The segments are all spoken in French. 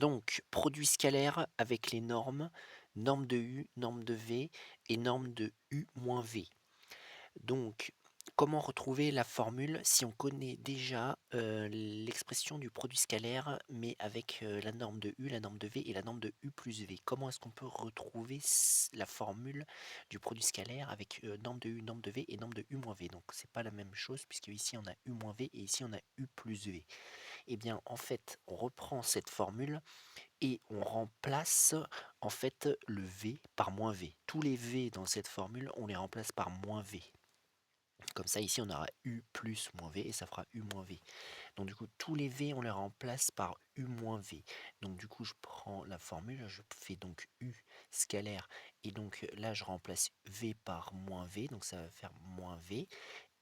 Donc, produit scalaire avec les normes, norme de U, norme de V et norme de U moins V. Donc, comment retrouver la formule si on connaît déjà l'expression du produit scalaire, mais avec la norme de U, la norme de V et la norme de U plus V? Comment est-ce qu'on peut retrouver la formule du produit scalaire avec norme de U, norme de V et norme de U moins V? Donc, c'est pas la même chose puisque ici on a U moins V et ici on a U plus V. Eh bien, en fait, on reprend cette formule et on remplace en fait le V par moins V. Tous les V dans cette formule, on les remplace par moins V. Comme ça, ici, on aura U plus moins V et ça fera U moins V. Donc du coup, tous les V, on les remplace par U moins V. Donc du coup, je prends la formule, je fais donc U scalaire. Et donc là, je remplace V par moins V. Donc ça va faire moins V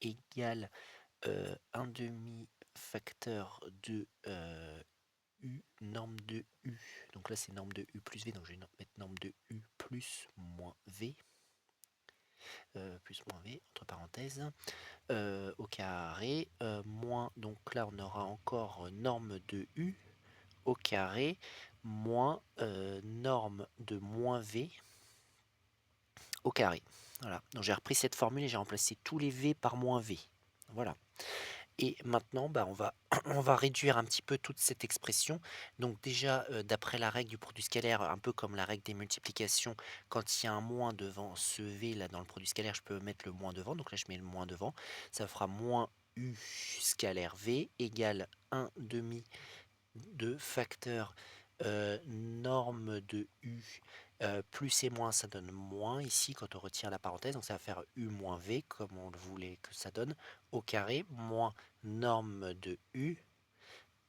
égale 1 demi facteur de U, norme de U. Donc là, c'est norme de U plus V. Donc je vais mettre norme de U plus moins V. Plus moins V, entre parenthèses. Au carré, moins, donc là on aura encore norme de U au carré, moins norme de moins V au carré. Voilà, donc j'ai repris cette formule et j'ai remplacé tous les V par moins V. Voilà. Et maintenant, bah, on va réduire un petit peu toute cette expression. Donc déjà, d'après la règle du produit scalaire, un peu comme la règle des multiplications, quand il y a un moins devant ce V là dans le produit scalaire, je peux mettre le moins devant. Donc là, je mets le moins devant. Ça fera moins U scalaire V égale 1 demi de facteur norme de U plus et moins, ça donne moins ici quand on retire la parenthèse, donc ça va faire U moins V comme on le voulait que ça donne, au carré, moins norme de U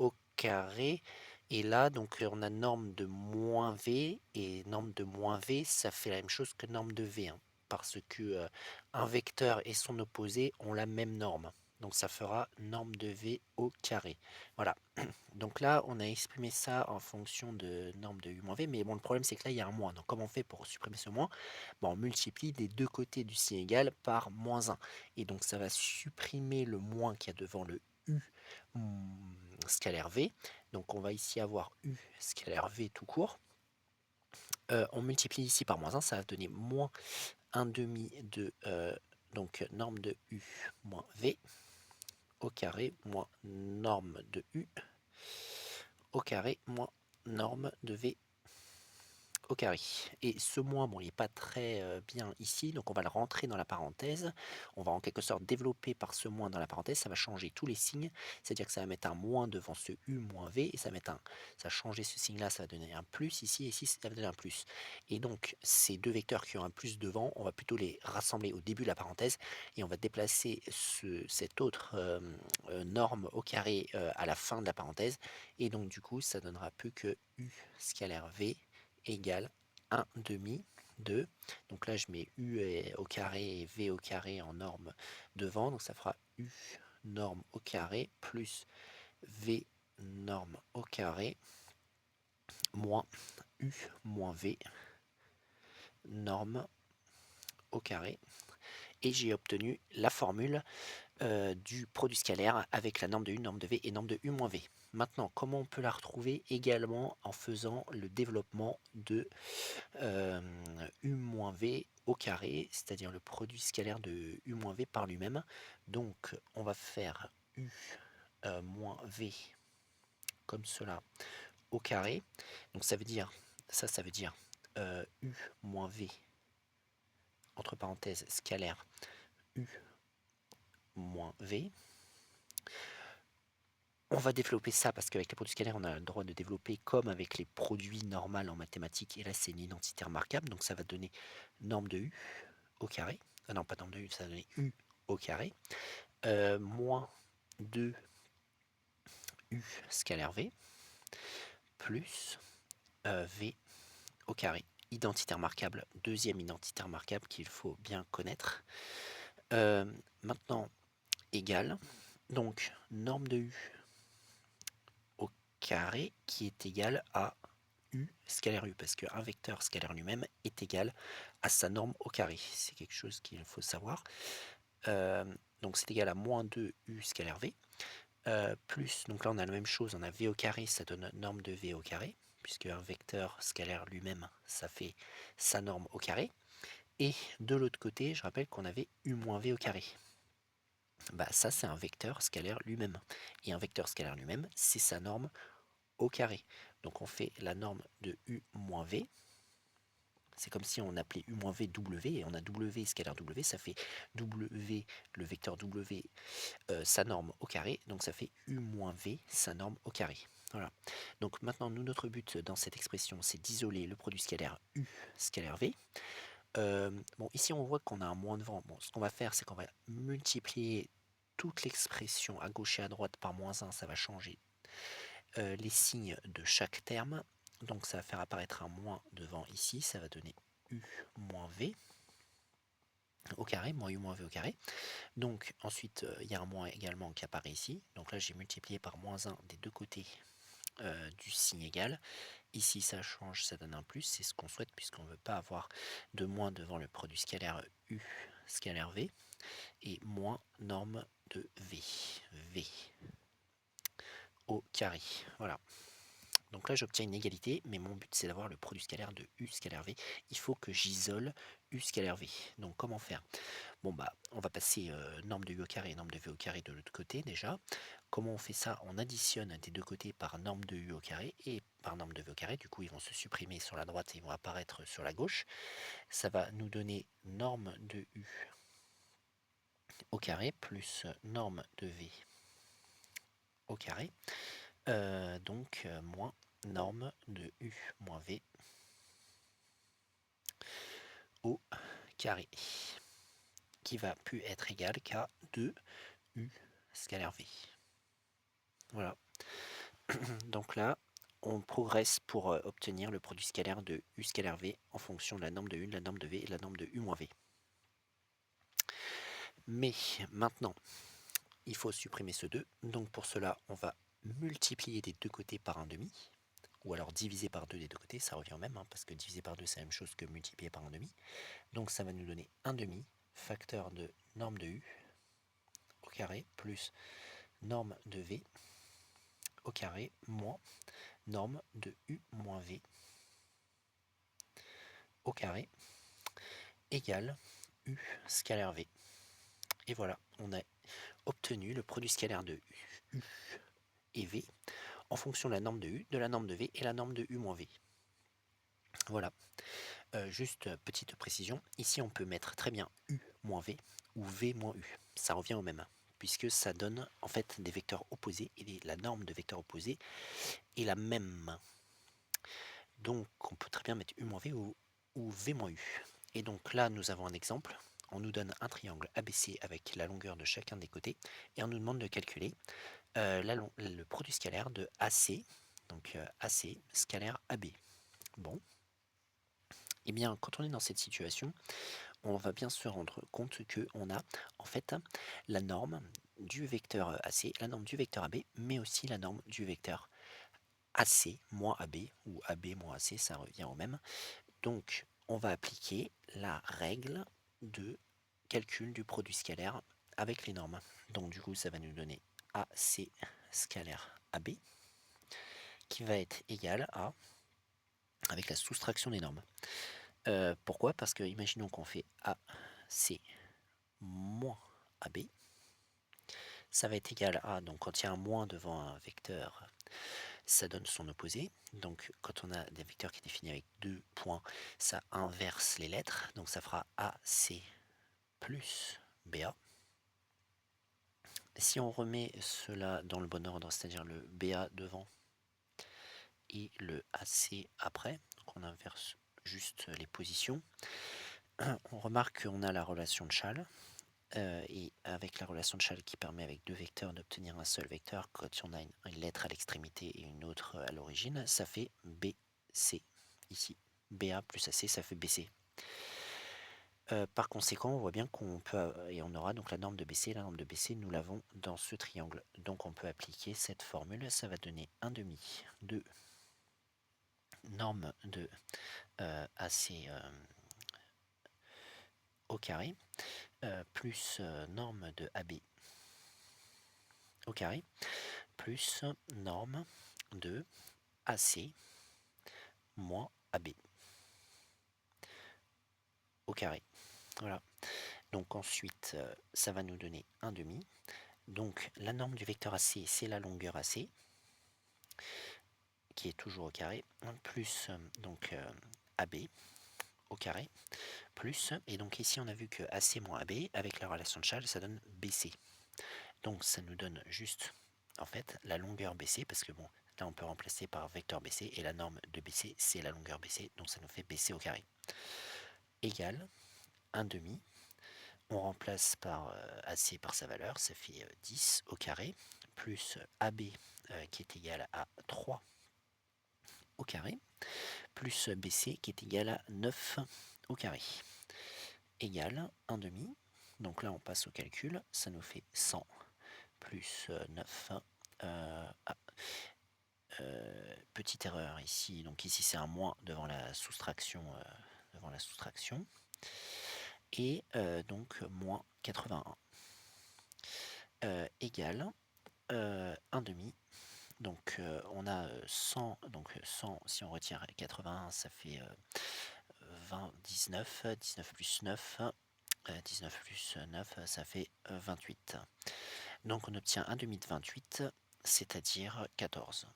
au carré, et là donc on a norme de moins V, et norme de moins V ça fait la même chose que norme de V, hein, parce que un vecteur et son opposé ont la même norme. Donc ça fera norme de V au carré. Voilà. Donc là, on a exprimé ça en fonction de norme de U moins V, mais bon, le problème c'est que là, il y a un moins. Donc comment on fait pour supprimer ce moins? Bon, on multiplie des deux côtés du signe égal par moins 1. Et donc ça va supprimer le moins qu'il y a devant le U scalaire V. Donc on va ici avoir U scalaire V tout court. On multiplie ici par moins 1, ça va donner moins 1 demi de donc norme de U moins V au carré moins norme de U au carré moins norme de V au carré. Et ce moins, bon, il n'est pas très bien ici, donc on va le rentrer dans la parenthèse. On va en quelque sorte développer par ce moins dans la parenthèse, ça va changer tous les signes, c'est-à-dire que ça va mettre un moins devant ce U moins V, et ça va mettre ça va changer ce signe-là, ça va donner un plus ici, et ici ça va donner un plus. Et donc ces deux vecteurs qui ont un plus devant, on va plutôt les rassembler au début de la parenthèse, et on va déplacer cette autre norme au carré à la fin de la parenthèse, et donc du coup ça donnera plus que U scalaire V égale 1 demi de, donc là je mets U au carré et V au carré en norme devant, donc ça fera U norme au carré plus V norme au carré moins U moins V norme au carré. Et j'ai obtenu la formule du produit scalaire avec la norme de U, norme de V et norme de U moins V. Maintenant, comment on peut la retrouver également en faisant le développement de U moins V au carré, c'est-à-dire le produit scalaire de U moins V par lui-même. Donc, on va faire U moins V comme cela au carré. Donc, ça veut dire, ça veut dire U moins V, entre parenthèses, scalaire U moins V. On va développer ça parce qu'avec les produits scalaires, on a le droit de développer comme avec les produits normaux en mathématiques. Et là, c'est une identité remarquable. Donc, ça va donner norme de U au carré. Ah non, pas norme de U, ça va donner U au carré. Moins 2 U scalaire V plus V au carré. Identité remarquable, deuxième identité remarquable qu'il faut bien connaître. Maintenant, égal. Donc, norme de U au carré qui est égal à U scalaire U, parce qu'un vecteur scalaire lui-même est égal à sa norme au carré. C'est quelque chose qu'il faut savoir. Donc c'est égal à moins 2 U scalaire V. plus, donc là on a la même chose, on a v au carré, ça donne norme de v au carré, puisque un vecteur scalaire lui-même, ça fait sa norme au carré. Et de l'autre côté, je rappelle qu'on avait u moins v au carré. Bah ça c'est un vecteur scalaire lui-même. Et un vecteur scalaire lui-même, c'est sa norme au carré. Donc on fait la norme de u moins v. C'est comme si on appelait u moins v w, et on a w scalaire w, ça fait w, le vecteur w, sa norme au carré, donc ça fait u moins v, sa norme au carré. Voilà. Donc maintenant, nous, notre but dans cette expression, c'est d'isoler le produit scalaire u scalaire v. Bon, ici, on voit qu'on a un moins devant. Bon, ce qu'on va faire, c'est qu'on va multiplier toute l'expression à gauche et à droite par moins 1, ça va changer les signes de chaque terme. Donc ça va faire apparaître un moins devant ici, ça va donner u moins v au carré, moins u moins v au carré. Donc ensuite, il y a un moins également qui apparaît ici. Donc là, j'ai multiplié par moins 1 des deux côtés du signe égal. Ici, ça change, ça donne un plus. C'est ce qu'on souhaite puisqu'on ne veut pas avoir de moins devant le produit scalaire u scalaire v. Et moins norme de v. V au carré. Voilà. Donc là, j'obtiens une égalité, mais mon but, c'est d'avoir le produit scalaire de u scalaire v. Il faut que j'isole u scalaire v. Donc comment faire? Bon bah, on va passer norme de u au carré et norme de v au carré de l'autre côté déjà. Comment on fait ça? On additionne des deux côtés par norme de u au carré et par norme de v au carré. Du coup, ils vont se supprimer sur la droite et ils vont apparaître sur la gauche. Ça va nous donner norme de u au carré plus norme de v au carré. Donc moins norme de u moins v au carré, qui va plus être égal qu'à 2u scalaire v. Voilà. Donc là, on progresse pour obtenir le produit scalaire de u scalaire v en fonction de la norme de u, de la norme de v et de la norme de u moins v. Mais maintenant, il faut supprimer ce 2. Donc pour cela, on va multiplier des deux côtés par un demi, ou alors diviser par 2 des deux côtés, ça revient au même, hein, parce que diviser par 2 c'est la même chose que multiplier par un demi. Donc ça va nous donner un demi, facteur de norme de u au carré, plus norme de v au carré, moins norme de u moins v au carré, égale u scalaire v. Et voilà, on a obtenu le produit scalaire de u et v en fonction de la norme de u, de la norme de v et la norme de u moins v. Voilà. Juste petite précision, ici on peut mettre très bien u moins v ou v moins u. Ça revient au même, puisque ça donne en fait des vecteurs opposés et la norme de vecteurs opposés est la même. Donc on peut très bien mettre u moins v ou v moins u. Et donc là nous avons un exemple. On nous donne un triangle ABC avec la longueur de chacun des côtés et on nous demande de calculer le produit scalaire de AC, donc AC scalaire AB. Bon, et bien quand on est dans cette situation, on va bien se rendre compte qu'on a en fait la norme du vecteur AC, la norme du vecteur AB, mais aussi la norme du vecteur AC moins AB, ou AB moins AC, ça revient au même. Donc on va appliquer la règle de calcul du produit scalaire avec les normes. Donc du coup ça va nous donner AC scalaire AB qui va être égal à, avec la soustraction des normes. Pourquoi? Parce que imaginons qu'on fait AC moins AB, ça va être égal à, donc quand il y a un moins devant un vecteur, ça donne son opposé. Donc quand on a des vecteurs qui définissent avec 2 points, ça inverse les lettres, donc ça fera AC plus BA. Si on remet cela dans le bon ordre, c'est-à-dire le BA devant et le AC après, donc on inverse juste les positions, on remarque qu'on a la relation de Schall, et avec la relation de Schall qui permet avec deux vecteurs d'obtenir un seul vecteur, quand on a une lettre à l'extrémité et une autre à l'origine, ça fait BC ici. BA plus AC, ça fait BC. Par conséquent, on voit bien qu'on peut, et on aura donc la norme de BC. La norme de BC, nous l'avons dans ce triangle. Donc on peut appliquer cette formule, ça va donner 1 demi de norme de AC au carré, plus norme de AB au carré plus norme de AC moins AB au carré. Voilà. Donc ensuite, ça va nous donner 1 demi. Donc la norme du vecteur AC, c'est la longueur AC, qui est toujours au carré, plus donc AB au carré, plus, et donc ici on a vu que AC moins AB, avec la relation de Chasles, ça donne BC. Donc ça nous donne juste, en fait, la longueur BC, parce que bon, là on peut remplacer par vecteur BC, et la norme de BC, c'est la longueur BC, donc ça nous fait BC au carré. Égale 1 demi, on remplace par AC par sa valeur, ça fait 10 au carré, plus AB qui est égal à 3 au carré, plus BC qui est égal à 9 au carré, égale 1 demi. Donc là on passe au calcul, ça nous fait 100 plus 9. Petite erreur ici, donc ici c'est un moins devant la soustraction, et donc moins 81 égale 1 demi. Donc on a 100, donc 100, si on retire 81, ça fait 20, 19, 19 plus 9, 19 plus 9, ça fait 28. Donc on obtient 1 demi de 28, c'est-à-dire 14.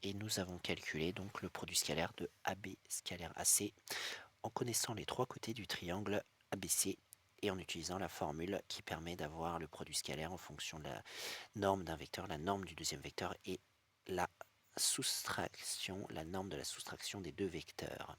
Et nous avons calculé donc le produit scalaire de AB scalaire AC en connaissant les trois côtés du triangle ABC et en utilisant la formule qui permet d'avoir le produit scalaire en fonction de la norme d'un vecteur, la norme du deuxième vecteur et la soustraction, la norme de la soustraction des deux vecteurs.